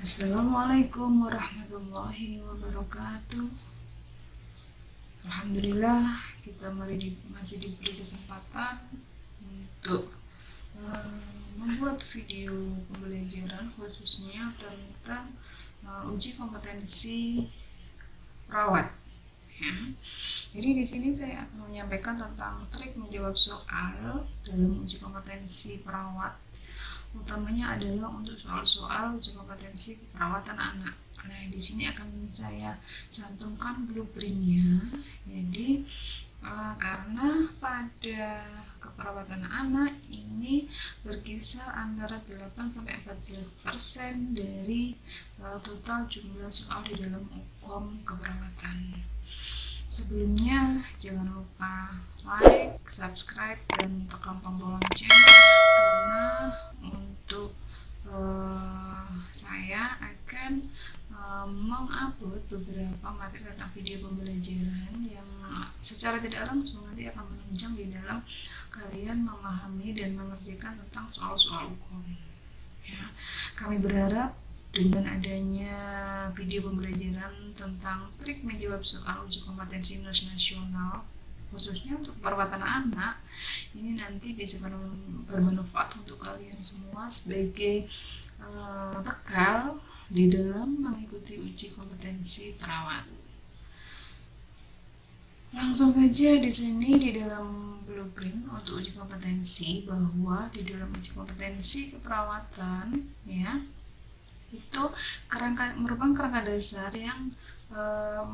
Assalamualaikum warahmatullahi wabarakatuh. Alhamdulillah kita masih diberi kesempatan untuk membuat video pembelajaran khususnya tentang uji kompetensi perawat. Ya. Jadi di sini saya akan menyampaikan tentang trik menjawab soal dalam uji kompetensi perawat. Utamanya adalah untuk soal-soal uji kompetensi perawatan anak. Nah, di sini akan saya cantumkan blueprintnya. Jadi karena pada keperawatan anak ini berkisar antara 8-14% dari total jumlah soal di dalam UKOM keperawatan. Sebelumnya jangan lupa like, subscribe, dan tekan tombol lonceng karena untuk saya akan mengupload beberapa materi tentang video pembelajaran yang secara tidak langsung nanti akan menunjang di dalam kalian memahami dan mengerjakan tentang soal-soal UKOM. Ya, kami berharap dengan adanya video pembelajaran tentang trik menjawab soal uji kompetensi nasional khususnya untuk perawatan anak ini nanti bisa bermanfaat untuk kalian semua sebagai bekal di dalam mengikuti uji kompetensi perawat. Langsung saja di sini di dalam blueprint untuk uji kompetensi bahwa di dalam uji kompetensi keperawatan ya itu merupakan kerangka dasar yang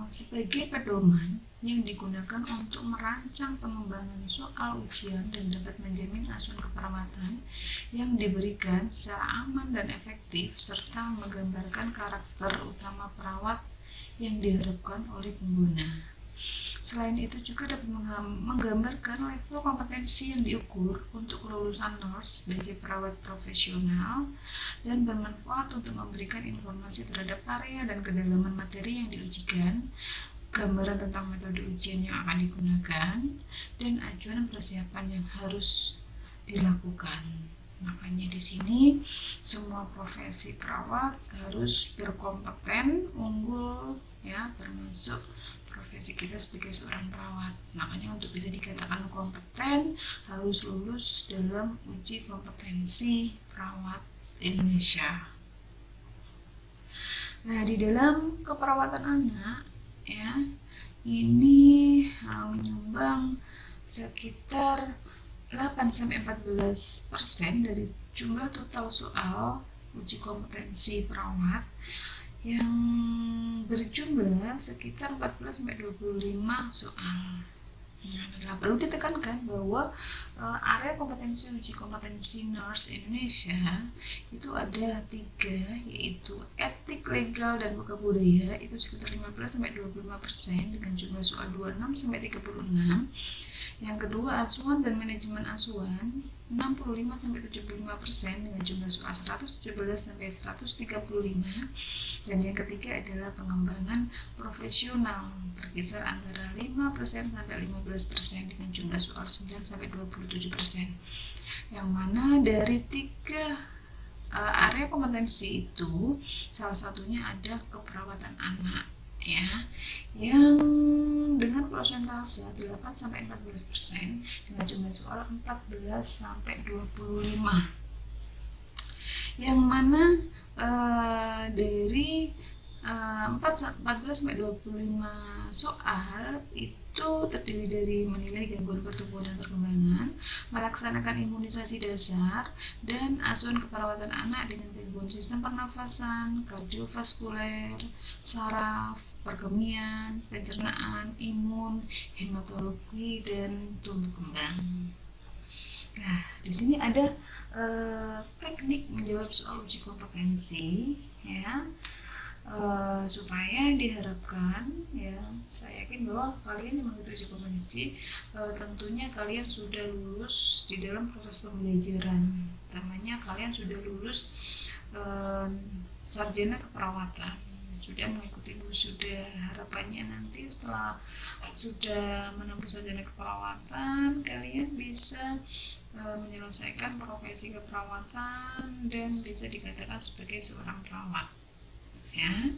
sebagai pedoman yang digunakan untuk merancang pengembangan soal ujian dan dapat menjamin asuhan keperawatan yang diberikan secara aman dan efektif serta menggambarkan karakter utama perawat yang diharapkan oleh pengguna. Selain itu juga dapat menggambarkan level kompetensi yang diukur untuk kelulusan nurse sebagai perawat profesional dan bermanfaat untuk memberikan informasi terhadap area dan kedalaman materi yang diujikan, gambaran tentang metode ujian yang akan digunakan, dan acuan persiapan yang harus dilakukan. Makanya di sini semua profesi perawat harus berkompeten, unggul ya, termasuk profesi kita sebagai seorang perawat. Makanya untuk bisa dikatakan kompeten harus lulus dalam uji kompetensi perawat Indonesia. Nah, di dalam keperawatan anak ya ini menyumbang sekitar 8-14% dari jumlah total soal uji kompetensi perawat yang berjumlah sekitar 14-25 soal. Nah, perlu ditekankan bahwa area kompetensi uji kompetensi nurse Indonesia itu ada 3, yaitu etik, legal, dan buka budaya itu sekitar 15-25% dengan jumlah soal 26-36. Yang kedua asuhan dan manajemen asuhan 65-75% dengan jumlah soal 117-135. Dan yang ketiga adalah pengembangan profesional berkisar antara 5%-15% dengan jumlah soal 9-27%. Yang mana dari 3 area kompetensi itu salah satunya ada keperawatan anak ya, yang dengan persentase 8-14% dengan jumlah soal 14-25, yang mana dari 14-25 soal itu terdiri dari menilai gangguan pertumbuhan dan perkembangan, melaksanakan imunisasi dasar, dan asuhan keperawatan anak dengan gangguan sistem pernafasan, kardiovaskuler, saraf, perkemian, pencernaan, imun, hematologi, dan tumbuh kembang. Nah, di sini ada teknik menjawab soal uji kompetensi ya, supaya diharapkan ya, saya yakin bahwa kalian yang mengikuti uji kompetensi tentunya kalian sudah lulus di dalam proses pembelajaran, utamanya kalian sudah lulus sarjana keperawatan, sudah mengikuti wisuda. Harapannya nanti setelah sudah menempuh sarjana keperawatan kalian bisa menyelesaikan profesi keperawatan dan bisa dikatakan sebagai seorang perawat. ya.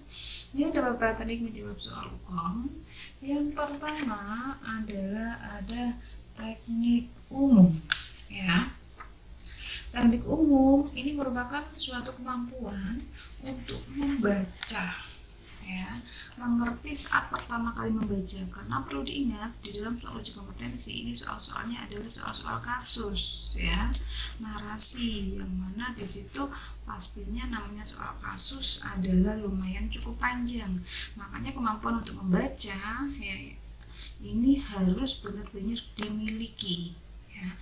Ini ada beberapa teknik menjawab soal UKOM. Yang pertama adalah ada teknik umum, ya. Teknik umum ini merupakan suatu kemampuan untuk membaca, ya, mengerti saat pertama kali membaca. Karena perlu diingat di dalam soal uji kompetensi ini soal-soalnya adalah soal-soal kasus, ya, narasi, yang mana di situ pastinya namanya soal kasus adalah lumayan cukup panjang. Makanya kemampuan untuk membaca, ya, ini harus benar-benar dimiliki, ya.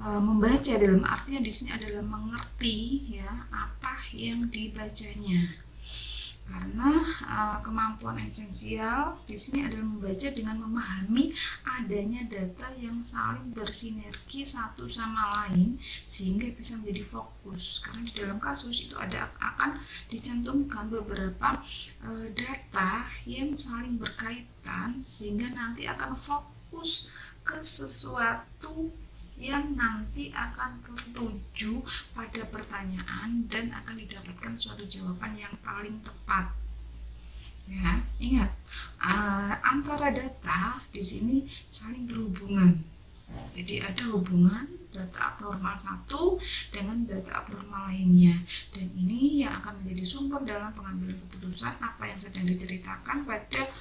Membaca dalam artinya di sini adalah mengerti, ya, apa yang dibacanya. Karena kemampuan esensial di sini adalah membaca dengan memahami adanya data yang saling bersinergi satu sama lain sehingga bisa menjadi fokus. Karena di dalam kasus itu akan dicantumkan beberapa data yang saling berkaitan sehingga nanti akan fokus ke sesuatu yang nanti akan tertuju pada pertanyaan dan akan didapatkan suatu jawaban yang paling tepat. Ya, ingat, antara data di sini saling berhubungan. Jadi ada hubungan data abnormal satu dengan data abnormal lainnya, dan ini yang akan menjadi sumber dalam pengambilan keputusan apa yang sedang diceritakan pada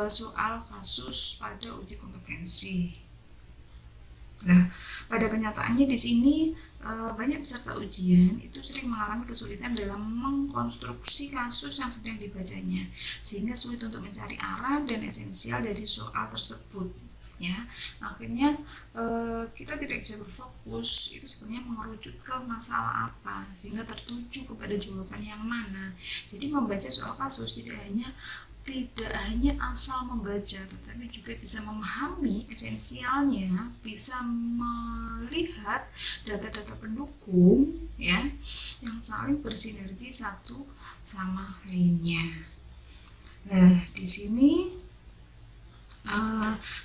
soal kasus pada uji kompetensi. Nah, pada kenyataannya di sini banyak peserta ujian itu sering mengalami kesulitan dalam mengkonstruksi kasus yang sedang dibacanya, sehingga sulit untuk mencari arah dan esensial dari soal tersebut. Ya, akhirnya kita tidak bisa berfokus itu sebenarnya mengerucut ke masalah apa sehingga tertuju kepada jawaban yang mana. Jadi membaca soal kasus tidak hanya asal membaca, tetapi juga bisa memahami esensialnya, bisa melihat data-data pendukung, ya, yang saling bersinergi satu sama lainnya. Nah, di sini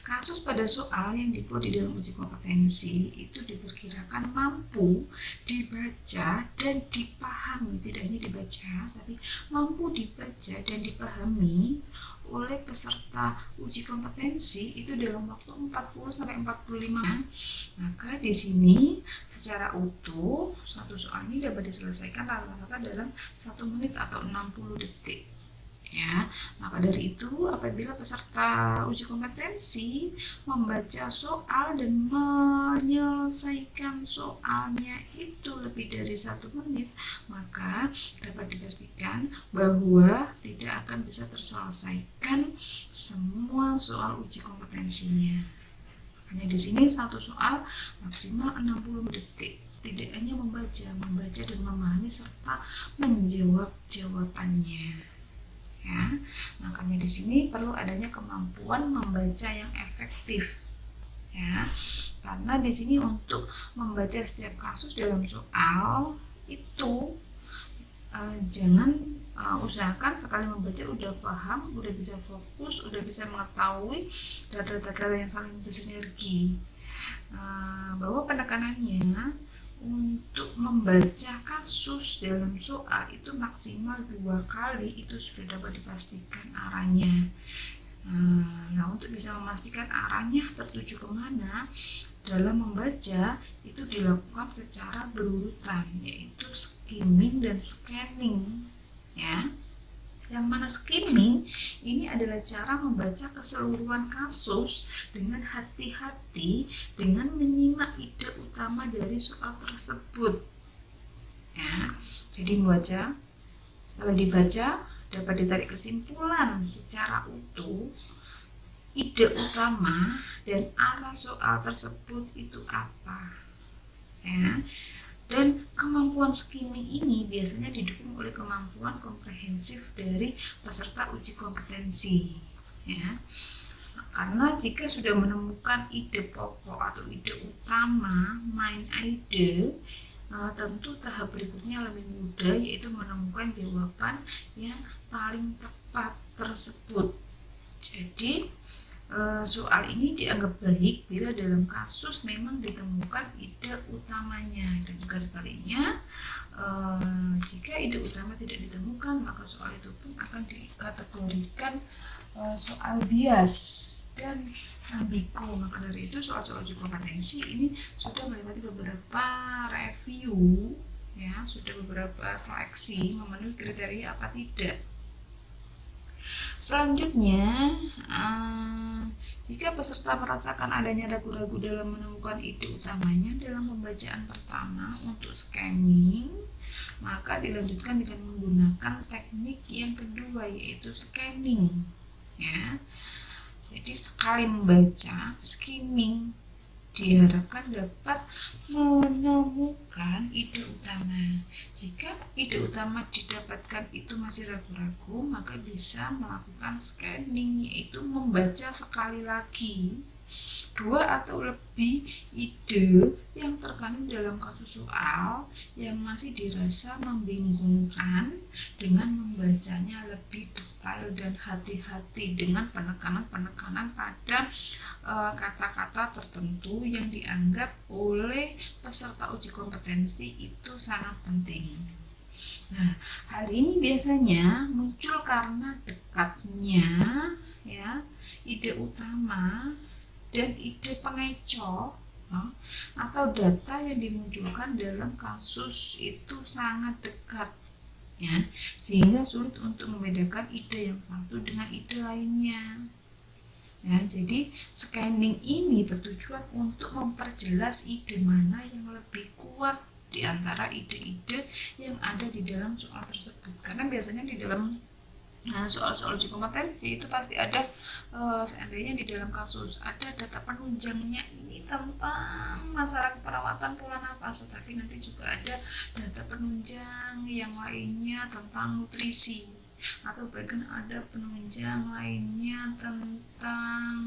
kasus pada soal yang dibuat di dalam uji kompetensi itu diperkirakan mampu dibaca dan dipahami, tidak hanya dibaca tapi mampu dibaca dan dipahami oleh peserta uji kompetensi itu dalam waktu 40-45. Maka di sini secara utuh satu soal ini dapat diselesaikan rata-rata dalam 1 menit atau 60 detik. Ya, maka dari itu apabila peserta uji kompetensi membaca soal dan menyelesaikan soalnya itu lebih dari 1 menit, maka dapat dipastikan bahwa tidak akan bisa terselesaikan semua soal uji kompetensinya. Hanya di sini satu soal maksimal 60 detik. Tidak hanya membaca dan memahami serta menjawab jawabannya. Ya, makanya di sini perlu adanya kemampuan membaca yang efektif, ya, karena di sini untuk membaca setiap kasus dalam soal itu jangan usahakan sekali membaca udah paham, udah bisa fokus, udah bisa mengetahui data-data yang saling bersinergi, bahwa penekanannya untuk membaca kasus dalam soal itu maksimal 2 kali itu sudah dapat dipastikan arahnya. Nah, untuk bisa memastikan arahnya tertuju kemana dalam membaca itu dilakukan secara berurutan, yaitu skimming dan scanning, ya. Yang mana skimming ini adalah cara membaca keseluruhan kasus dengan hati-hati dengan menyimak ide utama dari soal tersebut. Ya, jadi membaca, setelah dibaca dapat ditarik kesimpulan secara utuh ide utama dan arah soal tersebut itu apa. Ya. Dan kemampuan skimming ini biasanya didukung oleh kemampuan komprehensif dari peserta uji kompetensi, ya. Karena jika sudah menemukan ide pokok atau ide utama main ide, tentu tahap berikutnya lebih mudah, yaitu menemukan jawaban yang paling tepat tersebut. Jadi soal ini dianggap baik bila dalam kasus memang ditemukan ide utamanya, dan juga sebaliknya Jika ide utama tidak ditemukan, maka soal itu pun akan dikategorikan soal bias dan ambigu. Maka dari itu soal-soal uji kompetensi ini sudah melewati beberapa review, ya, sudah beberapa seleksi memenuhi kriteria apa tidak. Selanjutnya, jika peserta merasakan adanya ragu-ragu dalam menemukan ide utamanya dalam pembacaan pertama untuk scanning, maka dilanjutkan dengan menggunakan teknik yang kedua, yaitu scanning, ya. Jadi sekali membaca, skimming diharapkan dapat menemukan ide utama. Jika ide utama didapatkan itu masih ragu-ragu, maka bisa melakukan scanning, yaitu membaca sekali lagi 2 atau lebih ide yang terkandung dalam kasus soal yang masih dirasa membingungkan, dengan membacanya lebih detail dan hati-hati dengan penekanan-penekanan pada kata-kata tertentu yang dianggap oleh peserta uji kompetensi itu sangat penting. Nah, hal ini biasanya muncul karena dekatnya, ya, ide utama dan ide pengecoh atau data yang dimunculkan dalam kasus itu sangat dekat, ya, sehingga sulit untuk membedakan ide yang satu dengan ide lainnya. Ya, jadi scanning ini bertujuan untuk memperjelas ide mana yang lebih kuat di antara ide-ide yang ada di dalam soal tersebut. Karena biasanya di dalam soal-soal uji kompetensi itu pasti ada, seandainya di dalam kasus ada data penunjangnya ini tentang masalah keperawatan pola nafas, tetapi nanti juga ada data penunjang yang lainnya tentang nutrisi, atau bahkan ada penunjang lainnya tentang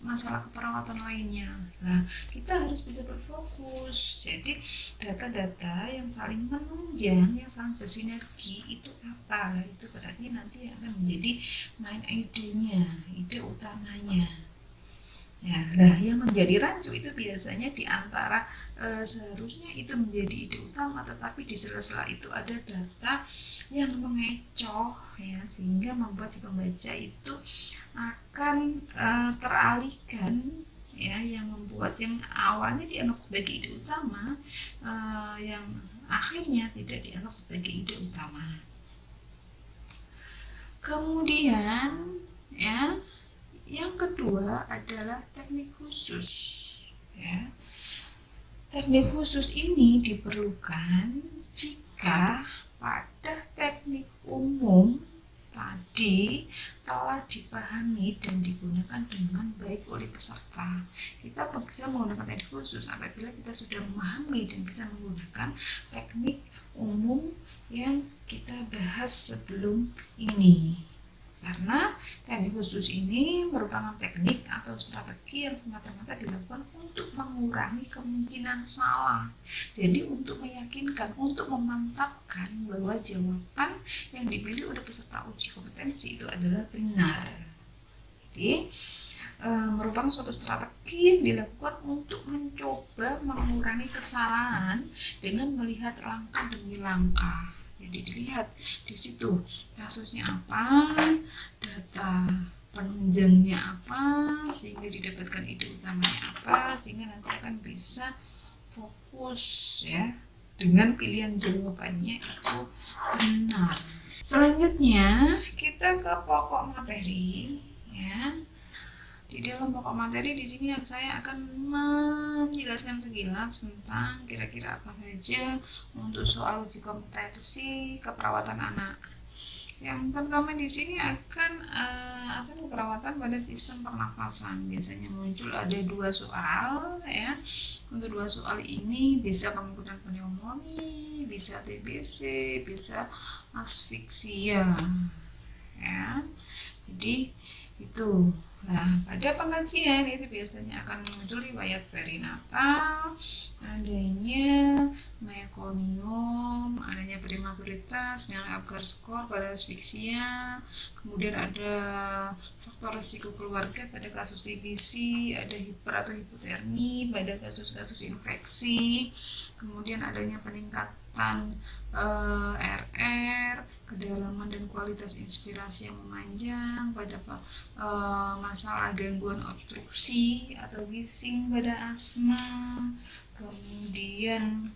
masalah keperawatan lainnya. Nah, kita harus bisa berfokus. Jadi data-data yang saling menunjang, yang saling bersinergi itu apa? Itu berarti nanti akan menjadi main ide-nya, ide utamanya. Ya, lah yang menjadi rancu itu biasanya di antara seharusnya itu menjadi ide utama, tetapi di sela-sela itu ada data yang mengecoh, ya, sehingga membuat si pembaca itu akan teralihkan, ya, yang membuat yang awalnya dianggap sebagai ide utama yang akhirnya tidak dianggap sebagai ide utama. Kemudian, ya, yang kedua adalah teknik khusus, ya. Teknik khusus ini diperlukan jika pada teknik umum tadi telah dipahami dan digunakan dengan baik oleh peserta. Kita bisa menggunakan teknik khusus apabila kita sudah memahami dan bisa menggunakan teknik umum yang kita bahas sebelum ini. Karena teknik khusus ini merupakan teknik atau strategi yang semata-mata dilakukan untuk mengurangi kemungkinan salah. Jadi untuk meyakinkan, untuk memantapkan bahwa jawaban yang dipilih oleh peserta uji kompetensi itu adalah benar. Jadi merupakan suatu strategi yang dilakukan untuk mencoba mengurangi kesalahan dengan melihat langkah demi langkah. Jadi dilihat di situ kasusnya apa, data penunjangnya apa, sehingga didapatkan ide utamanya apa, sehingga nanti akan bisa fokus, ya, dengan pilihan jawabannya itu benar. Selanjutnya kita ke pokok materi, ya. Di dalam pokok materi di sini saya akan menjelaskan sekilas tentang kira-kira apa saja untuk soal uji kompetensi keperawatan anak. Yang pertama di sini akan asal keperawatan pada sistem pernafasan. Biasanya muncul ada 2 soal, ya. Untuk 2 soal ini bisa kemungkinan pneumonia, bisa TBC, bisa asfiksia, ya. Jadi itu. Nah, pada pengkajian itu biasanya akan muncul riwayat perinatal, adanya mekonium, adanya prematuritas dengan Apgar skor pada asfiksia, kemudian ada faktor risiko keluarga pada kasus TBC, ada hiper atau hipotermi pada kasus-kasus infeksi, kemudian adanya peningkatan RR, kedalaman dan kualitas inspirasi yang memanjang pada masalah gangguan obstruksi atau wheezing pada asma, kemudian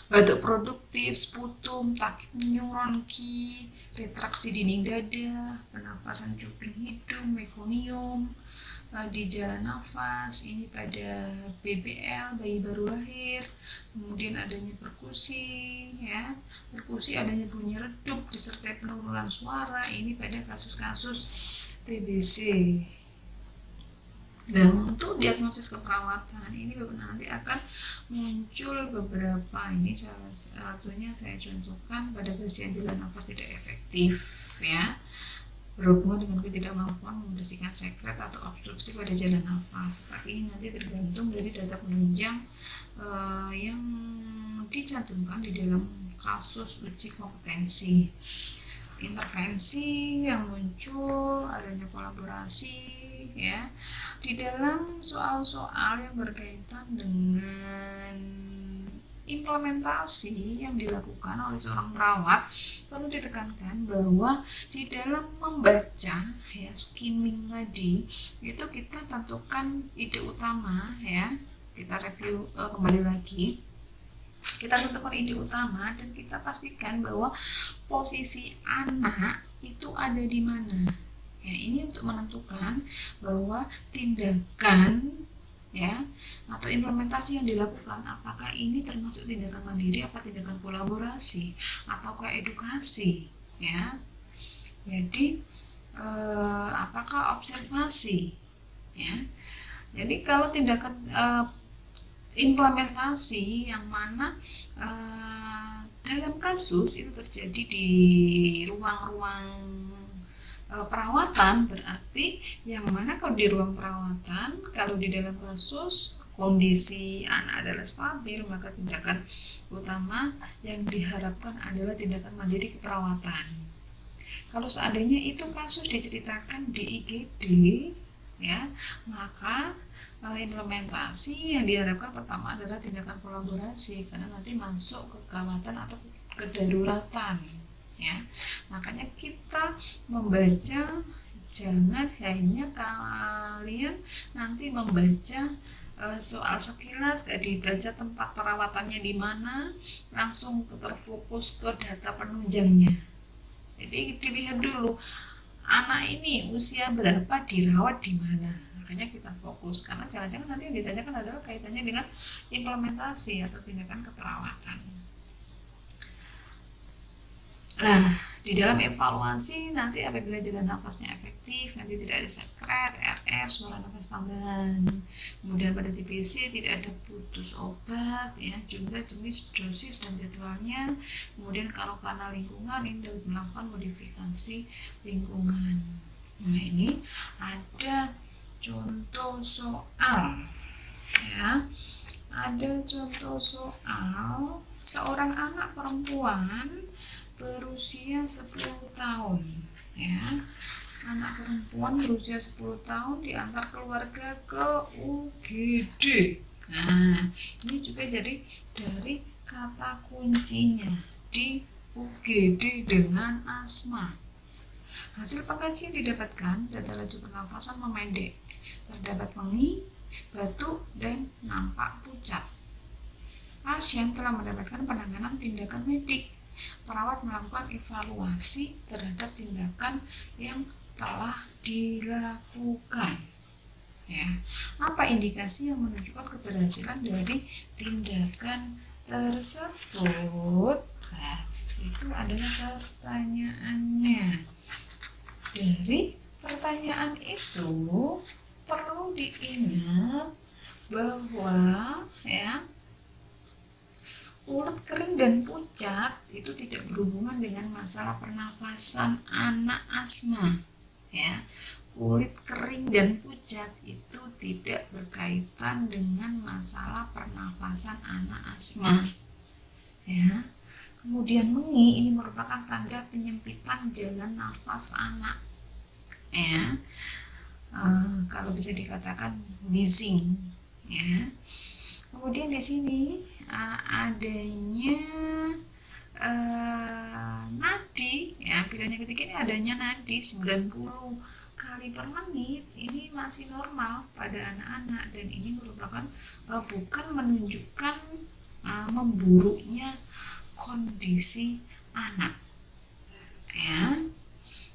batuk produktif, sputum, takip neuronki, retraksi dinding dada, pernafasan cuping hidung, mekonium di jalan nafas, ini pada BBL, bayi baru lahir, kemudian adanya perkusi, ya, perkusi adanya bunyi redup disertai penurunan suara, ini pada kasus-kasus TBC. Dan untuk diagnosis keperawatan ini nanti akan muncul beberapa, ini salah satunya saya contohkan pada pasien jalan nafas tidak efektif, ya, berhubungan dengan ketidakmampuan membersihkan sekret atau obstruksi pada jalan nafas. Tapi ini nanti tergantung dari data penunjang yang dicantumkan di dalam kasus uji kompetensi. Intervensi yang muncul adanya kolaborasi, ya, di dalam soal-soal yang berkaitan dengan implementasi yang dilakukan oleh seorang perawat. Perlu ditekankan bahwa di dalam membaca, ya, skimming tadi itu kita tentukan ide utama, ya, kita review kembali lagi, kita tentukan ide utama dan kita pastikan bahwa posisi anak itu ada di mana. Ya, ini untuk menentukan bahwa tindakan, ya, atau implementasi yang dilakukan apakah ini termasuk tindakan mandiri apa tindakan kolaborasi atau edukasi, ya. Jadi apakah observasi, ya. Jadi kalau tindakan implementasi yang mana dalam kasus itu terjadi di ruang-ruang perawatan, berarti yang mana kalau di ruang perawatan, kalau di dalam kasus kondisi anak adalah stabil, maka tindakan utama yang diharapkan adalah tindakan mandiri keperawatan. Kalau seandainya itu kasus diceritakan di IGD, ya, maka implementasi yang diharapkan pertama adalah tindakan kolaborasi, karena nanti masuk ke gawatan atau kedaruratan, ya. Makanya kita membaca, jangan hanya kalian nanti membaca soal sekilas, gak dibaca tempat perawatannya di mana, langsung terfokus ke data penunjangnya. Jadi dilihat dulu anak ini usia berapa, dirawat di mana. Makanya kita fokus, karena jangan-jangan nanti yang ditanyakan adalah kaitannya dengan implementasi atau tindakan keperawatan. Nah, di dalam evaluasi nanti apabila jalan nafasnya efektif, nanti tidak ada sekret, RR, suara nafas tambahan. Kemudian pada TBC tidak ada putus obat, ya, jumlah, jenis, dosis dan jadwalnya. Kemudian kalau karena lingkungan ini dapat melakukan modifikasi lingkungan. Nah, ini ada contoh soal, ya. Ada contoh soal seorang anak perempuan berusia 10 tahun, ya. Anak perempuan berusia 10 tahun diantar keluarga ke UGD. Nah, ini juga jadi dari kata kuncinya di UGD dengan asma. Hasil pengkajian didapatkan data laju pernafasan memendek, terdapat mengi, batuk, dan nampak pucat. Pasien telah mendapatkan penanganan tindakan medik. Perawat melakukan evaluasi terhadap tindakan yang telah dilakukan, ya. Apa indikasi yang menunjukkan keberhasilan dari tindakan tersebut? Nah, itu adalah pertanyaannya. Dari pertanyaan itu perlu diingat bahwa, ya, mulut kering dan pucat itu tidak berhubungan dengan masalah pernafasan anak asma, ya. kulit kering dan pucat itu tidak berkaitan dengan masalah pernafasan anak asma, ya. Kemudian mengi ini merupakan tanda penyempitan jalan nafas anak, ya. Kalau bisa dikatakan wheezing, ya. Kemudian di sini adanya nadi, ya. Pilihan yang ketiga ini adanya nadi 90 kali per menit, ini masih normal pada anak-anak dan ini merupakan bukan menunjukkan memburuknya kondisi anak, ya.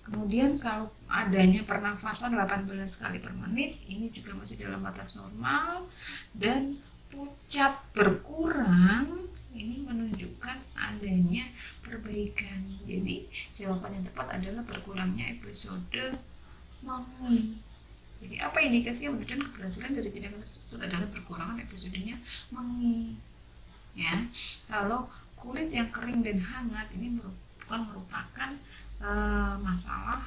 Kemudian kalau adanya pernafasan 18 kali per menit, ini juga masih dalam batas normal, dan pucat berkurang, ini menunjukkan adanya perbaikan. Jadi jawaban yang tepat adalah berkurangnya episode mengi. Jadi apa indikasi yang menunjukkan keberhasilan dari tindakan tersebut adalah berkurangan episodenya mengi, ya. Kalau kulit yang kering dan hangat ini bukan merupakan masalah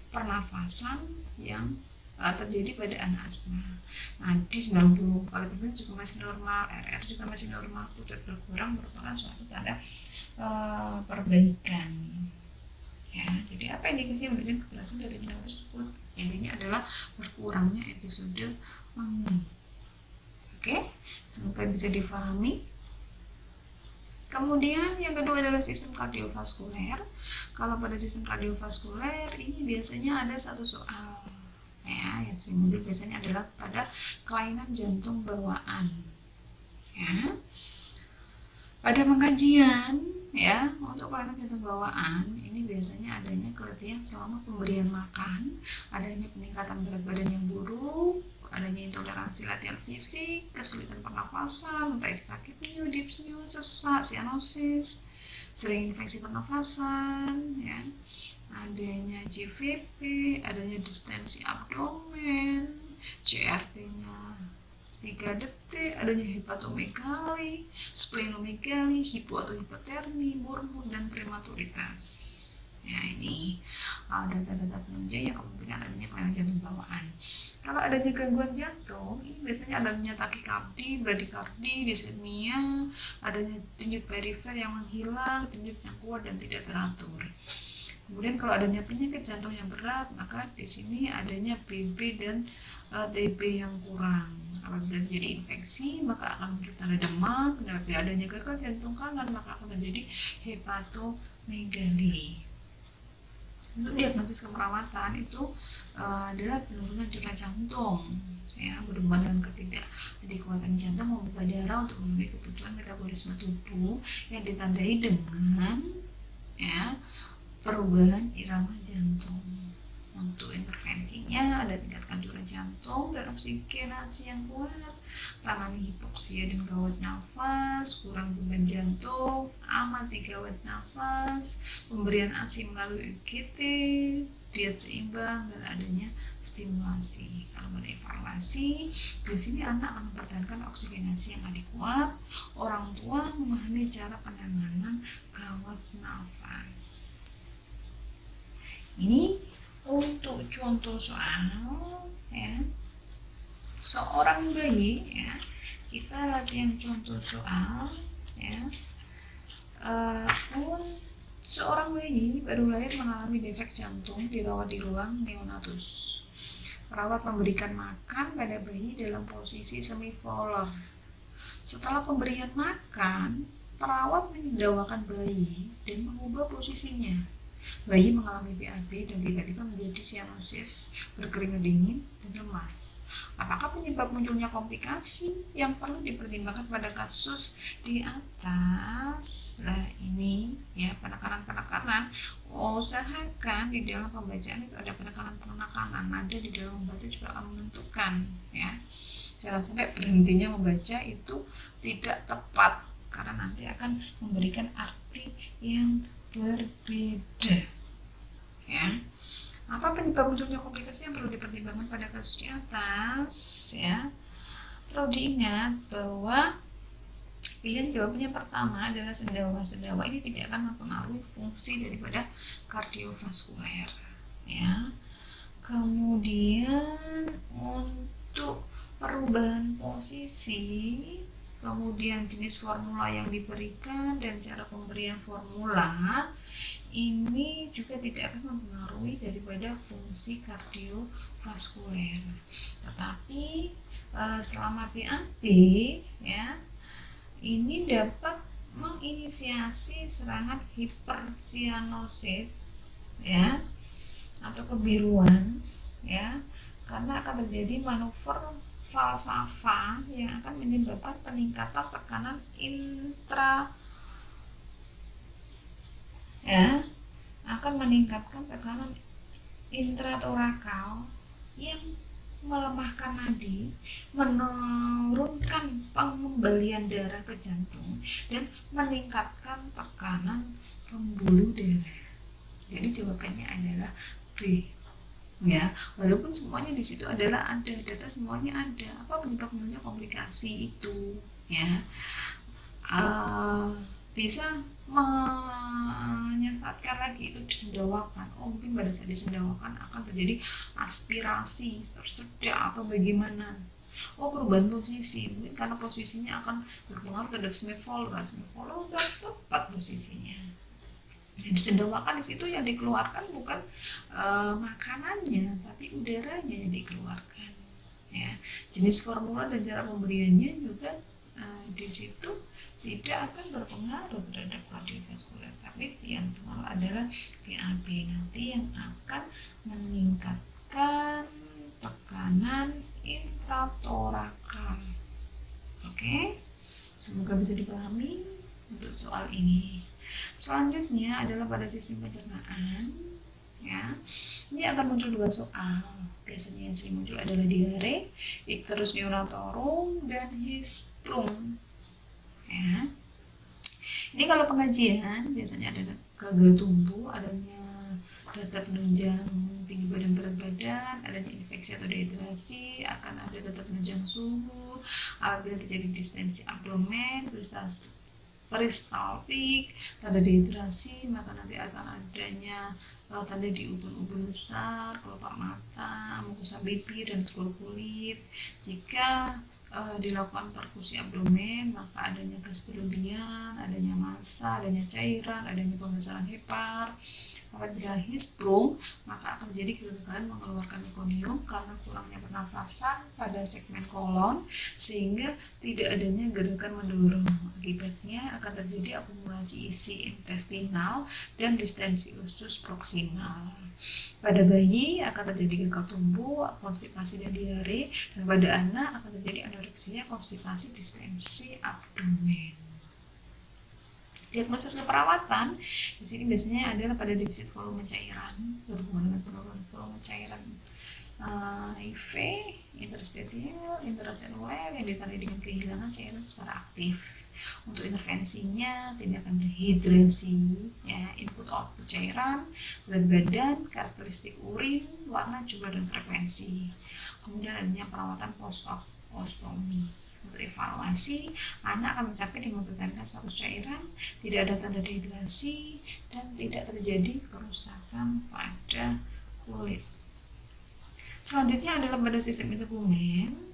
pernafasan yang terjadi pada anak asma. Nadi 90 kali per menit juga masih normal, RR juga masih normal, pucat berkurang merupakan suatu tanda perbaikan, ya. Jadi apa indikasi yang menunjukkan keberhasilan dari tindakan tersebut? Intinya adalah berkurangnya episode mengi. Oke, semoga bisa difahami. Kemudian yang kedua adalah sistem kardiovaskuler. Kalau pada sistem kardiovaskuler ini biasanya ada satu soal, ya, yang sering muncul biasanya adalah pada kelainan jantung bawaan, ya. Pada pengkajian, ya, untuk kelainan jantung bawaan ini biasanya adanya keletihan selama pemberian makan, adanya peningkatan berat badan yang buruk, adanya intoleransi latihan fisik, kesulitan pernafasan, entah itu takipneu, dyspneu, sesak, cyanosis, sering infeksi pernafasan, ya, adanya JVP, adanya distensi abdomen, CRT-nya 3 detik, adanya hepatomegali, splenomegali, hipo atau hipertermi, murmur, dan prematuritas. Ya, ini data-data penunjang yang kemungkinan adanya kelainan jantung bawaan. Kalau adanya gangguan jantung, ini biasanya adanya takikardi, bradikardi, dislipidemia, adanya denyut perifer yang menghilang, denyut yang kuat dan tidak teratur. Kemudian kalau adanya penyakit jantung yang berat, maka di sini adanya BB dan TB yang kurang. Apabila terjadi infeksi, maka akan muncul tanda demam. Apabila adanya gagal jantung kanan, maka akan terjadi hepatomegali. Untuk diagnosis keperawatan itu adalah penurunan curah jantung, ya, berhubungan dengan ketidakadekuatan jantung memompa darah untuk memenuhi kebutuhan metabolisme tubuh yang ditandai dengan, ya, perubahan irama jantung. Untuk intervensinya ada tingkatkan curah jantung dan oksigenasi yang kuat, tangani hipoksia dan gawat nafas, kurang beban jantung, amati gawat nafas, pemberian ASI melalui UGT, diet seimbang, dan adanya stimulasi. Kalau ada evaluasi, di sini anak akan mempertahankan oksigenasi yang adekuat, orang tua memahami cara penanganan gawat nafas. Ini untuk contoh soal, ya, seorang bayi, ya, kita latihan contoh soal, ya. Seorang bayi baru lahir mengalami defek jantung, dirawat di ruang neonatus. Perawat memberikan makan pada bayi dalam posisi semipolar. Setelah pemberian makan, perawat menyedawakan bayi dan mengubah posisinya. Bayi mengalami BAB dan tiba-tiba menjadi cyanosis, berkeringat dingin, dan lemas. Apakah penyebab munculnya komplikasi yang perlu dipertimbangkan pada kasus di atas? Nah, ini, ya, penekanan-penekanan. Usahakan di dalam pembacaan itu ada penekanan-penekanan. Nada di dalam membaca juga akan menentukan, ya. Jangan sampai berhentinya membaca itu tidak tepat, karena nanti akan memberikan arti yang berbeda, ya. Apa penyebab munculnya komplikasi yang perlu dipertimbangkan pada kasus di atas, ya? Perlu diingat bahwa pilihan jawabannya pertama adalah sendawa. Sendawa ini tidak akan mempengaruhi fungsi daripada kardiovaskuler, ya. Kemudian untuk perubahan posisi, kemudian jenis formula yang diberikan dan cara pemberian formula ini juga tidak akan mempengaruhi daripada fungsi kardiovaskuler. Tetapi selama PAP ya, ini dapat menginisiasi serangan hipersianosis ya atau kebiruan ya, karena akan terjadi manuver falsafa yang akan menyebabkan peningkatan tekanan intra ya, akan meningkatkan tekanan intratorakal yang melemahkan nadi, menurunkan pengembalian darah ke jantung, dan meningkatkan tekanan pembuluh darah. Jadi jawabannya adalah B. Ya, walaupun semuanya di situ adalah ada, data semuanya ada. Apa penyebab munculnya komplikasi itu? Ya, bisa menyesatkan lagi itu disendawakan. Mungkin pada saat disendawakan akan terjadi aspirasi, tersedak atau bagaimana. Perubahan posisi, mungkin karena posisinya akan berpengaruh terhadap semifolra udah tepat posisinya. Yang disendawakan di situ yang dikeluarkan bukan makanannya, tapi udaranya yang dikeluarkan. Ya, jenis formula dan cara pemberiannya juga di situ tidak akan berpengaruh terhadap kardiovaskuler, tapi yang penting adalah PAP nanti yang akan meningkatkan tekanan intratorakal. Oke, semoga bisa dipahami untuk soal ini. Selanjutnya adalah pada sistem pencernaan ya. Ini akan muncul 2 soal. Biasanya yang sering muncul adalah diare, icterus neonatorum, dan hisprum. Ya. Ini kalau pengajian biasanya ada gagal tumbuh, adanya data penunjang tinggi badan, berat badan, adanya infeksi atau dehidrasi, akan ada data penunjang suhu, apabila terjadi distensi abdomen, peristaltik, tanda dehidrasi, maka nanti akan adanya tanda di ubun-ubun besar, kelopak mata, mukosa bibir, dan telur kulit. Jika dilakukan perkusi abdomen, maka adanya gas berlebihan, adanya massa, adanya cairan, adanya pembesaran hepar. Apabila hisprum, maka akan terjadi kegagalan mengeluarkan mekonium karena kurangnya pernafasan pada segmen kolon, sehingga tidak adanya gerakan mendorong. Akibatnya akan terjadi akumulasi isi intestinal dan distensi usus proksimal. Pada bayi akan terjadi gagal tumbuh, konstipasi dan diare, dan pada anak akan terjadi anoreksia, konstipasi, distensi abdomen. Diagnosis keperawatan di sini biasanya adalah pada defisit volume cairan berhubungan dengan penurunan volume cairan IV, interstitial, intraseluler yang ditandai dengan kehilangan cairan secara aktif. Untuk intervensinya, tindakan dehidrasi, ya, input output cairan, berat badan, karakteristik urin, warna, jumlah, dan frekuensi. Kemudian adanya perawatan post-ostomi. Untuk evaluasi, anak akan mencapai dengan mempertahankan status cairan, tidak ada tanda dehidrasi, dan tidak terjadi kerusakan pada kulit. Selanjutnya adalah pada sistem integumen.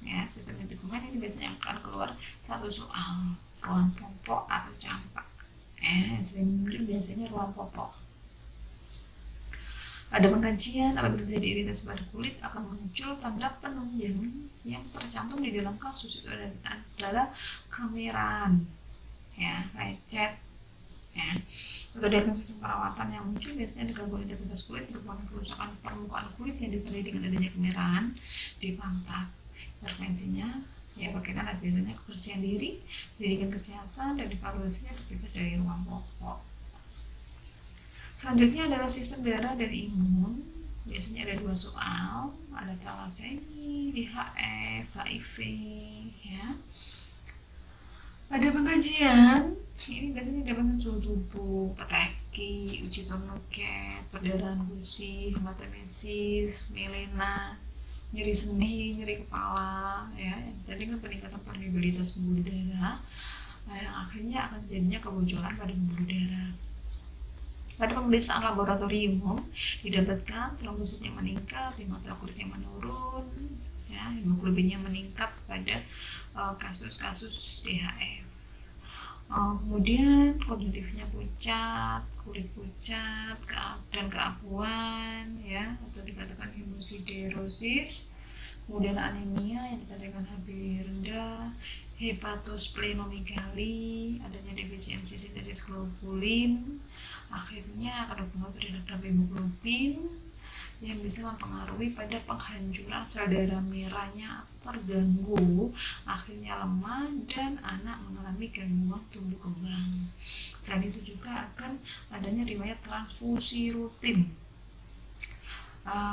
Ya, sistem integumen ini biasanya akan keluar 1 soal, ruang popok atau campak. Sering muncul biasanya ruang popok. Pada pengkajian, apabila terjadi iritasi pada kulit, akan muncul tanda penunjang yang tercantum di dalam kasus itu adalah kemerahan, ya, lecet. Ya. Untuk diagnosis perawatan yang muncul biasanya ada gangguan integritas kulit berupa kerusakan permukaan kulit yang ditandai dengan adanya kemerahan di pantat. Intervensinya ya berkaitan biasanya kebersihan diri, pendidikan kesehatan, dan evaluasinya terbebas dari ruang popok. Selanjutnya adalah sistem darah dan imun. Biasanya ada 2 soal, ada talasemi, DHF, HIV, ya. Pada pengkajian ini biasanya dapat suhu tubuh, peteki, uji tourniquet, perdarahan gusi, hematomesis, melena, nyeri sendi, nyeri kepala, ya. Tadi kan peningkatan permeabilitas pembuluh darah, yang akhirnya akan terjadinya kebocoran pada pembuluh darah. Pada pemeriksaan laboratorium didapatkan trombositnya meningkat, hematokritnya menurun, ya, hemoglobinnya meningkat pada kasus-kasus DHF. Kemudian konjungtifnya pucat, kulit pucat, dan keabuan, ya, atau dikatakan hemosiderosis. Kemudian anemia yang ditandai dengan Hb rendah, hepatosplenomegali, adanya defisiensi sintesis globulin, akhirnya akan berpengaruh terhadap hemoglobin yang bisa mempengaruhi pada penghancuran sel darah merahnya terganggu, akhirnya lemah, dan anak mengalami gangguan tumbuh kembang. Selain itu juga akan adanya riwayat transfusi rutin.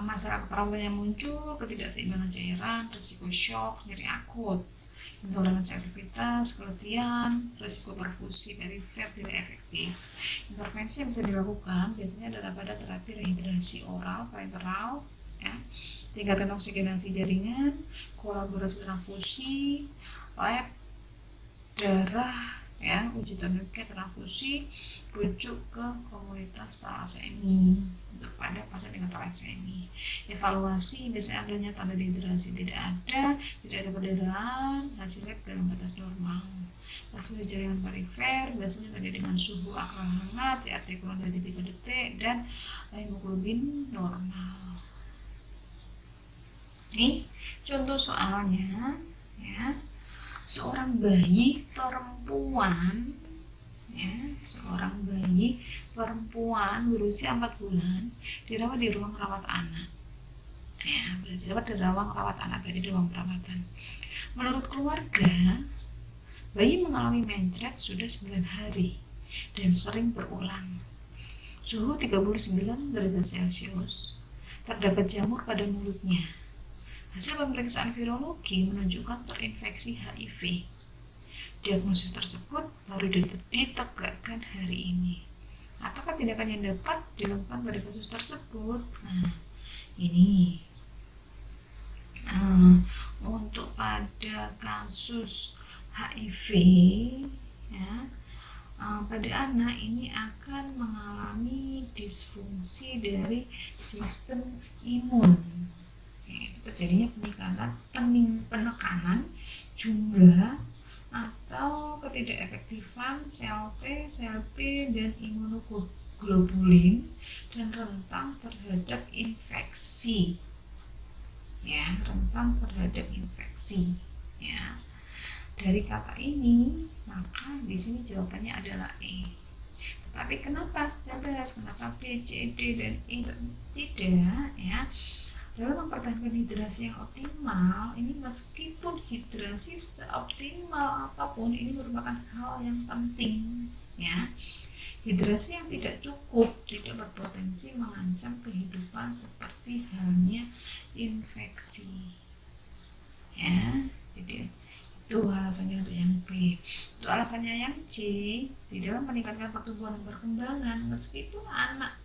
Masalah keperawatan yang muncul, ketidakseimbangan cairan, risiko shock, nyeri akut, intoleransi aktivitas, keletihan, risiko perfusi perifer tidak efektif. Intervensi yang bisa dilakukan biasanya adalah pada terapi rehidrasi oral parenteral, ya, tingkatkan oksigenasi jaringan, kolaborasi transfusi, lab darah, ya, uji tourniquet transfusi, rujuk ke komunitas talasemi untuk pada pasien dengan talasemi. Evaluasi biasanya adanya tanda dehidrasi tidak ada perdarahan, hasil lab dalam batas normal. Perfusi jaringan perifer biasanya terjadi dengan suhu akral hangat, CRT kurang dari 3 detik, dan hemoglobin normal. Ini contoh soalnya, ya. Seorang bayi perempuan, ya, seorang bayi perempuan berusia 4 bulan dirawat di ruang rawat anak, ya, dirawat di ruang rawat anak, berarti di ruang perawatan. Menurut keluarga, bayi mengalami mencret sudah 9 hari dan sering berulang. Suhu 39 derajat Celcius, terdapat jamur pada mulutnya. Hasil pemeriksaan virologi menunjukkan terinfeksi HIV. Diagnosis tersebut baru ditegakkan hari ini. Apakah tindakan yang dapat dilakukan pada kasus tersebut? Nah, ini untuk pada kasus HIV, ya, pada anak ini akan mengalami disfungsi dari sistem imun. Itu terjadinya penekanan jumlah atau ketidakefektifan sel T, sel B, dan imunoglobulin, dan rentan terhadap infeksi, ya, rentan terhadap infeksi, ya. Dari kata ini, maka di sini jawabannya adalah E. Tetapi kenapa kenapa B, C, D, dan E tidak, ya? Dalam mempertahankan hidrasi yang optimal, ini meskipun hidrasi seoptimal apapun, ini merupakan hal yang penting, ya. Hidrasi yang tidak cukup tidak berpotensi mengancam kehidupan seperti halnya infeksi, ya. Jadi itu alasannya untuk yang B. Untuk alasannya yang C, di dalam meningkatkan pertumbuhan dan perkembangan, meskipun anak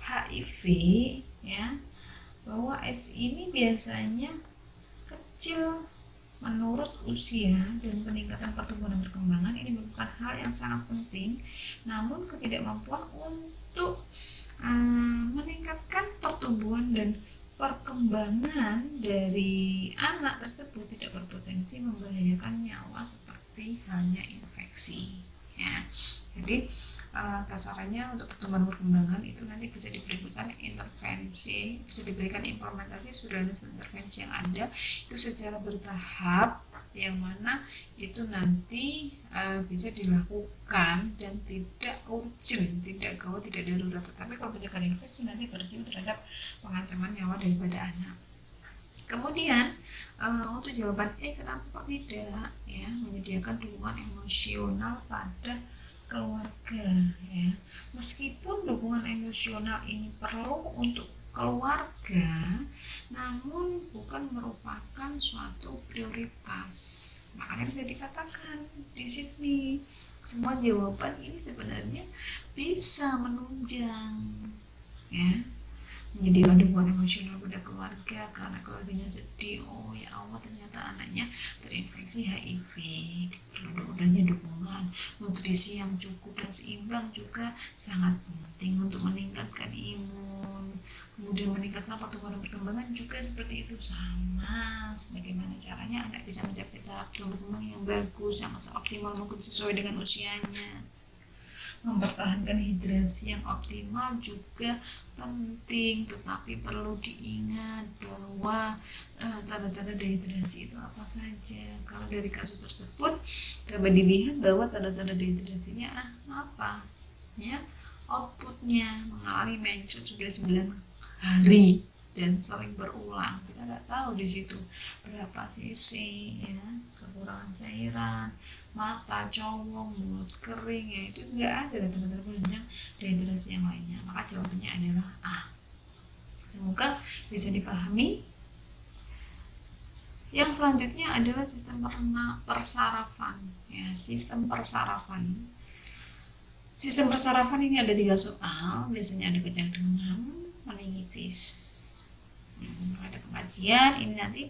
HIV, ya, bahwa AIDS ini biasanya kecil menurut usia, dan peningkatan pertumbuhan dan perkembangan ini merupakan hal yang sangat penting. Namun ketidakmampuan untuk meningkatkan pertumbuhan dan perkembangan dari anak tersebut tidak berpotensi membahayakan nyawa seperti halnya infeksi, ya. Jadi kasarannya untuk pertumbuhan perkembangan itu nanti bisa diberikan intervensi, bisa diberikan implementasi sudah intervensi yang ada itu secara bertahap, yang mana itu nanti bisa dilakukan dan tidak urgent, tidak gawat, tidak darurat. Tetapi kalau pencegahan infeksi nanti berisiko terhadap pengancaman nyawa daripada anak. Kemudian untuk jawaban E, kenapa kok tidak, ya, menyediakan dukungan emosional pada keluarga, ya. Meskipun dukungan emosional ini perlu untuk keluarga, namun bukan merupakan suatu prioritas. Makanya bisa dikatakan di sini semua jawaban ini sebenarnya bisa menunjang, ya, menjadi aduan emosional pada keluarga karena keluarganya sedih. Oh ya Allah, ternyata anaknya terinfeksi HIV. Perlu adanya dukungan nutrisi yang cukup dan seimbang juga sangat penting untuk meningkatkan imun, kemudian meningkatkan pertumbuhan dan perkembangan juga seperti itu sama. Bagaimana caranya anak bisa mencapai tahap tumbuh kembang yang bagus, yang seoptimal mungkin sesuai dengan usianya. Mempertahankan hidrasi yang optimal juga penting, tetapi perlu diingat bahwa tanda-tanda dehidrasi itu apa saja. Kalau dari kasus tersebut dapat dilihat bahwa tanda-tanda dehidrasinya apa ya, outputnya mengalami mencret sudah 9 hari dan sering berulang. Kita nggak tahu di situ berapa cc ya, kekurangan cairan, mata cowong, mulut kering, ya itu enggak ada tanda-tanda penunjang dehidrasi yang lainnya. Maka jawabannya adalah A. Semoga bisa dipahami. Yang selanjutnya adalah sistem persarafan. Ya, sistem persarafan. Sistem persarafan ini ada 3 soal, biasanya ada kejang demam, meningitis. Ada pengajian ini nanti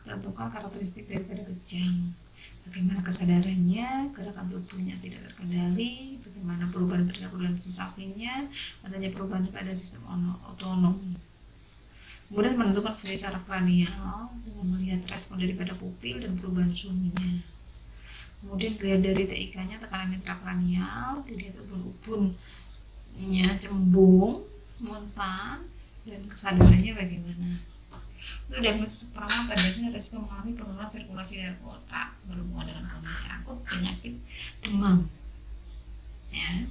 tentukan karakteristik daripada kejang. Bagaimana kesadarannya, gerakan tubuhnya tidak terkendali, bagaimana perubahan perilaku dan sensasinya, adanya perubahan pada sistem otonom. Kemudian menentukan fungsi saraf kranial dengan melihat respon daripada pupil dan perubahan suhunya. Kemudian dilihat dari TIK-nya, tekanan intrakranial, dilihat ubun-ubunnya cembung, muntah, dan kesadarannya bagaimana. Untuk diagnosis perawatan biasanya resiko mengalami penurunan sirkulasi darah otak berhubungan dengan kondisi akut penyakit demam. Ya.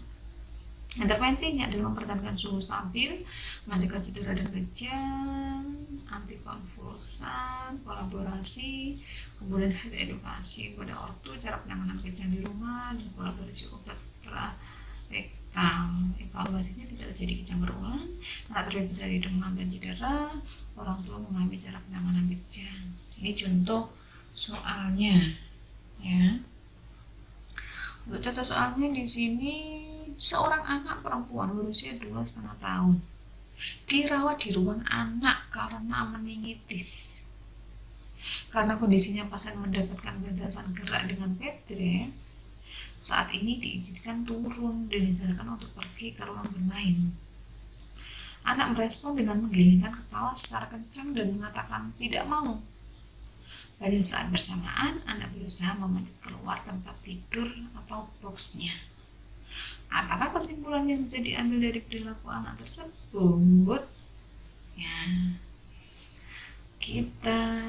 Intervensinya adalah mempertahankan suhu stabil, mencegah cedera dan kejang, antikonvulsan, kolaborasi, kemudian health edukasi kepada ortu, cara penanganan kejang di rumah, dan kolaborasi obat prarektal. Evaluasinya tidak terjadi kejang berulang, anak terbebas dari demam dan cedera, orang tua memahami cara penanganan kejang. Ini contoh soalnya, ya. Untuk contoh soalnya di sini, seorang anak perempuan berusia 2,5 tahun dirawat di ruang anak karena meningitis. Karena kondisinya pasien mendapatkan batasan gerak dengan bed rest, saat ini diizinkan turun dan disarankan untuk pergi ke ruang bermain. Anak merespon dengan menggelengkan kepala secara kencang dan mengatakan tidak mau. Pada saat bersamaan, anak berusaha memanjat keluar tempat tidur atau boxnya. Apakah kesimpulan yang bisa diambil dari perilaku anak tersebut? Ya, kita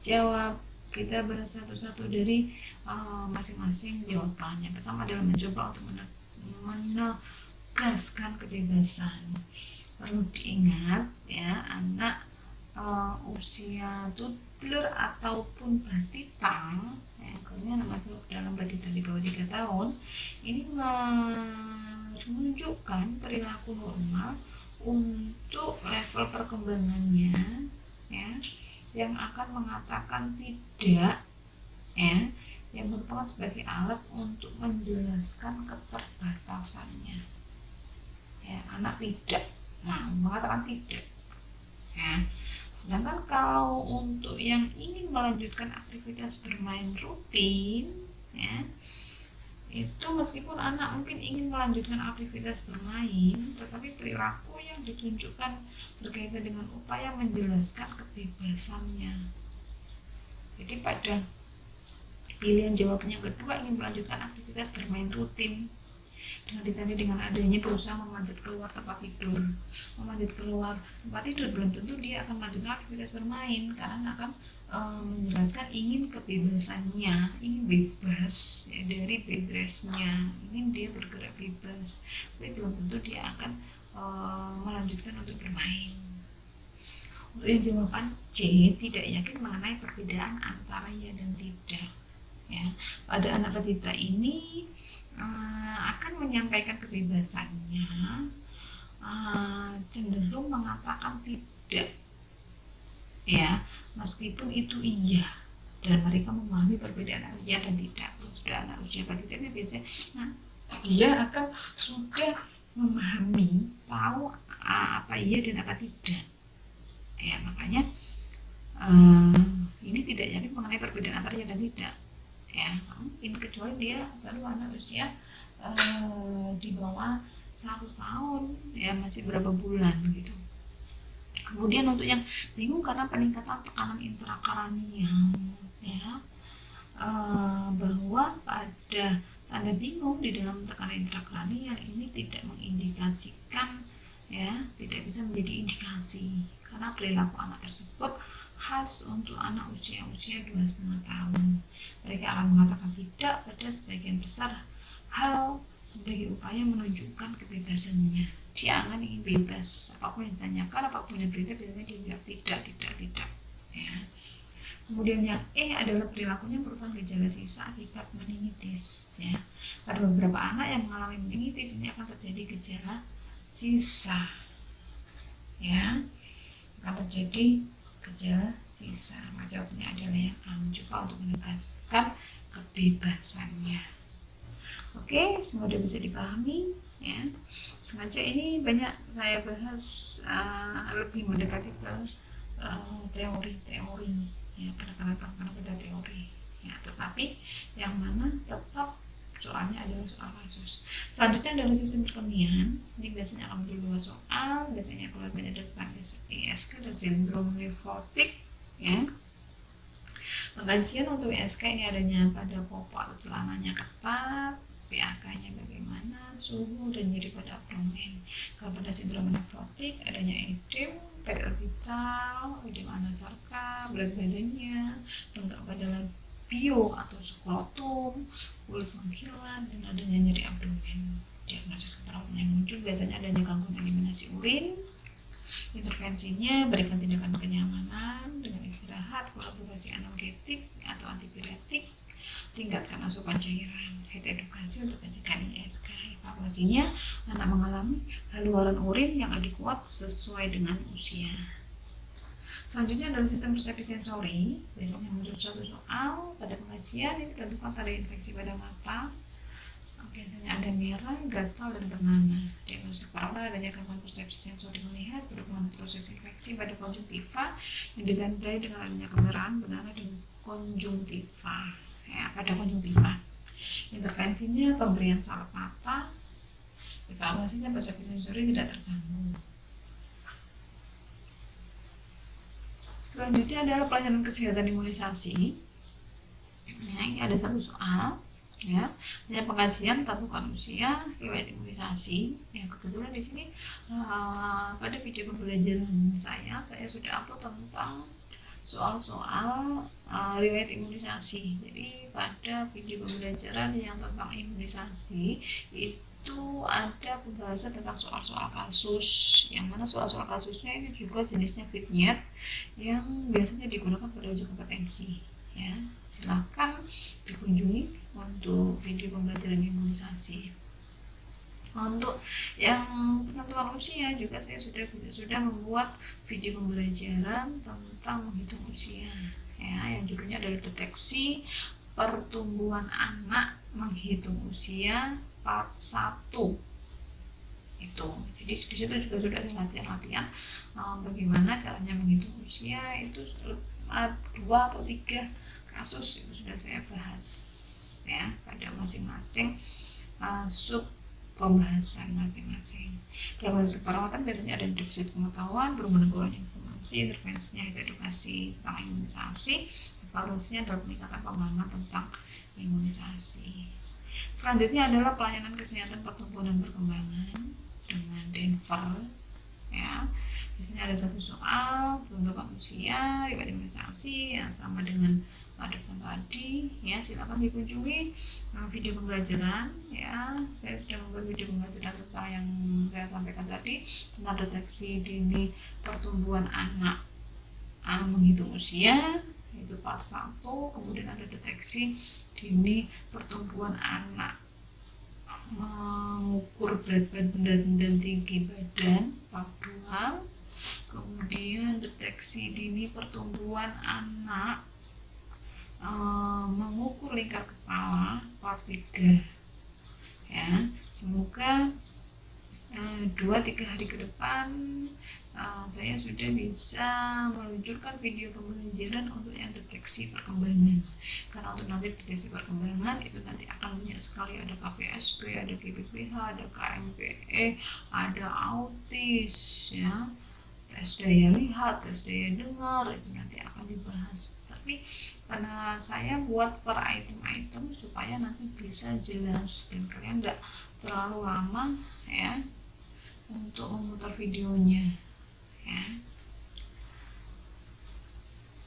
jawab, kita bahas satu-satu dari masing-masing jawabannya. Pertama adalah mencoba untuk menegaskan kebebasan. Perlu diingat ya, anak usia toddler ataupun batitang, ya, kalau masuk dalam batitang di bawah 3 tahun, ini menunjukkan perilaku normal untuk level perkembangannya, ya, yang akan mengatakan tidak, ya, yang merupakan sebagai alat untuk menjelaskan keterbatasannya. Ya, anak tidak mengatakan tidak, ya. Sedangkan kalau untuk yang ingin melanjutkan aktivitas bermain rutin, ya, itu meskipun anak mungkin ingin melanjutkan aktivitas bermain, tetapi perilaku yang ditunjukkan berkaitan dengan upaya menjelaskan kebebasannya. Jadi pada pilihan jawabannya kedua, ingin melanjutkan aktivitas bermain rutin dengan ditandai dengan adanya berusaha memanjat keluar tempat tidur. Memanjat keluar tempat tidur belum tentu dia akan melanjutkan aktivitas bermain, karena akan menjelaskan ingin kebebasannya, ingin bebas ya, dari bed rest-nya, ingin dia bergerak bebas, tapi belum tentu dia akan melanjutkan untuk bermain. Untuk yang jawaban C, tidak yakin mengenai perbedaan antara ya dan tidak. Ya, pada anak balita ini akan menyampaikan kebebasannya, cenderung mengatakan tidak, ya, meskipun itu iya, dan mereka memahami perbedaan iya dan tidak. Sudah anak usia balita itu biasanya dia akan sudah memahami, tahu apa iya dan apa tidak. Ya, makanya ini tidak jadi mengenai perbedaan antara ya dan tidak. Ya, ini kecuali dia baru anak usia di bawah 1 tahun, ya masih berapa bulan gitu. Kemudian untuk yang bingung karena peningkatan tekanan intrakranial, ya, bahwa pada tanda bingung di dalam tekanan intrakranial ini tidak mengindikasikan, ya, tidak bisa menjadi indikasi karena perilaku anak tersebut khas untuk anak usia 2,5 tahun. Mereka akan mengatakan tidak pada sebagian besar hal sebagai upaya menunjukkan kebebasannya. Dia akan ingin bebas, apapun yang ditanyakan, apapun yang berita, biasanya dia bilang tidak, ya. Kemudian yang adalah perilakunya merupakan gejala sisa akibat meningitis, ya. Pada beberapa anak yang mengalami meningitis ini akan terjadi gejala sisa, ya, akan terjadi gejala sisa. Maka jawabannya adalah yang A, mencoba untuk menegaskan kebebasannya. Oke, semoga bisa dipahami, ya. Sengaja ini banyak saya bahas lebih mendekati ke teori-teori, ya, penekanan pada teori, ya, tetapi yang mana tetap soalnya adalah soal kasus. Selanjutnya adalah sistem perkemian. Ini biasanya akan muncul 2 soal, biasanya kalau banyak depan ISK dan sindrom nefotik, ya. Pengkajian untuk ISK ini adanya pada popok atau celananya ketat, PAK-nya bagaimana, suhu dan nyeri pada abdomen. Kalau pada sindrom nefotik adanya edem periorbital, edem anasarka, berat badannya, bengkak pada labio atau skrotum, kulit mengkilat, dan adanya nyeri abdomen. Diagnosis keperawatan yang muncul biasanya adanya gangguan eliminasi urin. Intervensinya berikan tindakan kenyamanan dengan istirahat, kolaborasi analgetik atau antipiretik, tingkatkan asupan cairan, head edukasi untuk mencegah ISK. Evaluasinya anak mengalami haluan urin yang lebih kuat sesuai dengan usia. Selanjutnya adalah sistem persepsi sensori. Biasanya muncul 1 soal pada pengajian, ini ditentukan tanda infeksi pada mata. Biasanya ada merah, gatal, dan bernanah. Diagnosis perawatan adanya gangguan persepsi sensori melihat berhubungan proses infeksi pada konjungtiva yang ditandai dengan adanya kemerahan, bernanah, dan konjungtiva, ya, pada konjungtiva. Intervensinya pemberian salep mata. Evaluasinya persepsi sensori tidak terganggu. Selanjutnya adalah pelayanan kesehatan imunisasi. Nah, ini ada 1 soal, ya. Hanya pengajian tentukan usia, riwayat imunisasi. Ya, kebetulan di sini pada video pembelajaran saya sudah upload tentang soal-soal riwayat imunisasi. Jadi pada video pembelajaran yang tentang imunisasi itu ada pembahasan tentang soal-soal kasus, yang mana soal-soal kasusnya ini juga jenisnya vignette yang biasanya digunakan pada uji kompetensi, ya. Silakan dikunjungi untuk video pembelajaran imunisasi. Untuk yang penentuan usia juga saya sudah membuat video pembelajaran tentang menghitung usia, ya, yang judulnya adalah deteksi pertumbuhan anak menghitung usia part 1 itu. Jadi di situ juga sudah ada latihan-latihan bagaimana caranya menghitung usia. Itu 2 atau 3 kasus itu sudah saya bahas, ya, pada masing-masing sub pembahasan masing-masing. Diagnosis keperawatan biasanya ada defisit pengetahuan, berhubungan kurang informasi, intervensinya itu edukasi tentang imunisasi, evaluasinya adalah peningkatan pemahaman tentang imunisasi. Selanjutnya adalah pelayanan kesehatan pertumbuhan dan perkembangan dengan Denver, ya. Biasanya ada 1 soal tentukan usia, riwayat imunisasi yang sama dengan depan tadi, ya. Silakan dikunjungi video pembelajaran, ya. Saya sudah membuat video pembelajaran tentang yang saya sampaikan tadi tentang deteksi dini pertumbuhan anak menghitung usia, itu part 1. Kemudian ada deteksi dini pertumbuhan anak mengukur berat badan dan tinggi badan part 2. Kemudian deteksi dini pertumbuhan anak mengukur lingkar kepala part 3, ya. Semoga 2-3 hari ke depan saya sudah bisa meluncurkan video pembelajaran untuk yang deteksi perkembangan. Karena untuk nanti deteksi perkembangan itu nanti akan banyak sekali, ada KPSP, ada KPPH, ada KMPE, ada autis, ya, tes daya lihat, tes daya dengar, itu nanti akan dibahas. Tapi karena saya buat per item-item supaya nanti bisa jelas dan kalian tidak terlalu lama ya untuk memutar videonya ya.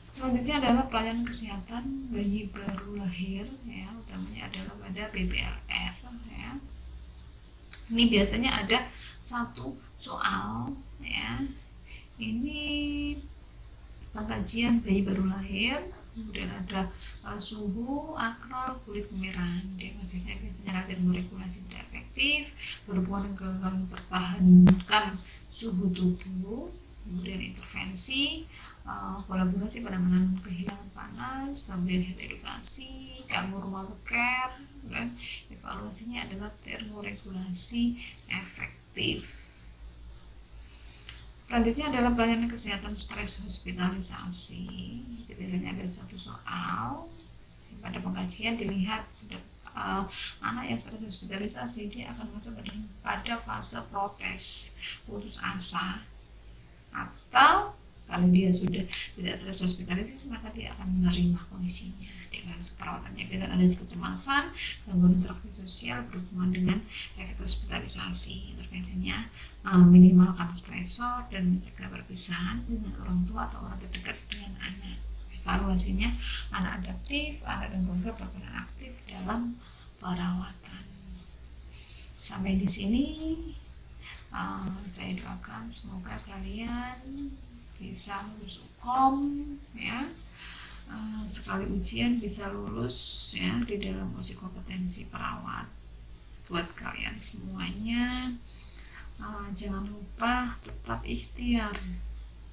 Selanjutnya adalah pelayanan kesehatan bayi baru lahir ya, utamanya adalah pada BBLR ya. Ini biasanya ada satu soal ya. Ini pengkajian bayi baru lahir, kemudian ada suhu, akral, kulit kemerahan. Diagnosisnya biasanya radang molekularisasi tidak efektif, berhubungan dengan mempertahankan suhu tubuh, kemudian intervensi, kolaborasi penanganan kehilangan panas, kemudian health edukasi, normal care, dan evaluasinya adalah termoregulasi efektif. Selanjutnya adalah pelayanan kesehatan stres hospitalisasi. Itu biasanya ada satu soal. Pada pengkajian dilihat anak yang stres hospitalisasi dia akan masuk pada fase protes, putus asa, atau kalau dia sudah tidak stres hospitalisasi maka dia akan menerima kondisinya. Diagnosis perawatannya biasanya ada kecemasan, gangguan interaksi sosial berhubungan dengan efek hospitalisasi. Intervensinya minimalkan stresor dan mencegah perpisahan dengan orang tua atau orang terdekat dengan anak. Evaluasinya anak adaptif, anak dan keluarga berperan aktif dalam perawatan. Sampai di sini saya doakan semoga kalian bisa lulus UKOM ya, sekali ujian bisa lulus ya di dalam uji kompetensi perawat. Buat kalian semuanya jangan lupa tetap ikhtiar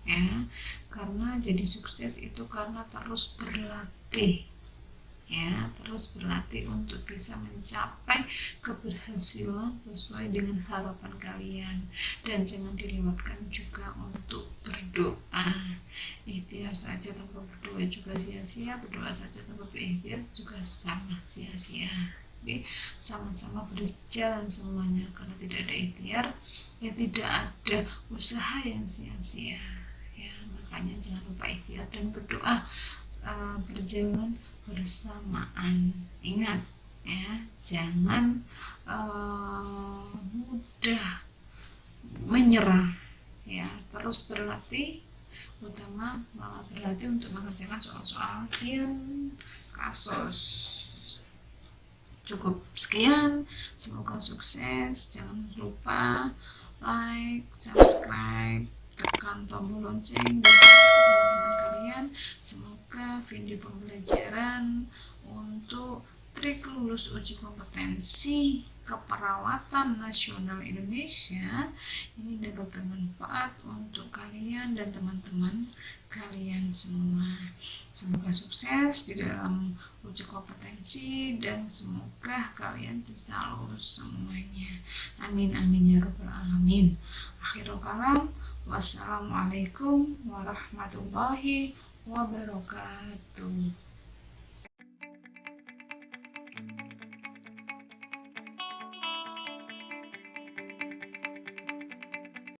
ya, karena jadi sukses itu karena terus berlatih ya, terus berlatih untuk bisa mencapai keberhasilan sesuai dengan harapan kalian. Dan jangan dilewatkan juga untuk berdoa. Ikhtiar saja tanpa berdoa juga sia-sia, berdoa saja tanpa berikhtiar juga sama sia-sia. Jadi sama-sama berjalan semuanya, karena tidak ada ikhtiar ya tidak ada usaha yang sia-sia ya. Makanya jangan lupa ikhtiar dan berdoa berjalan bersamaan. Ingat ya, jangan mudah menyerah ya, terus berlatih, utama berlatih untuk mengerjakan soal-soal harian kasus. Cukup sekian, semoga sukses. Jangan lupa like, subscribe, tekan tombol lonceng dan share ke teman-teman kalian. Semoga video pembelajaran untuk trik lulus uji kompetensi keperawatan nasional Indonesia ini dapat bermanfaat untuk kalian dan teman-teman kalian semua. Semoga sukses di dalam uji kompetensi dan semoga kalian bisa lulus semuanya. Amin amin ya rabbal alamin. Akhirul kalam, wassalamualaikum warahmatullahi wabarakatuh.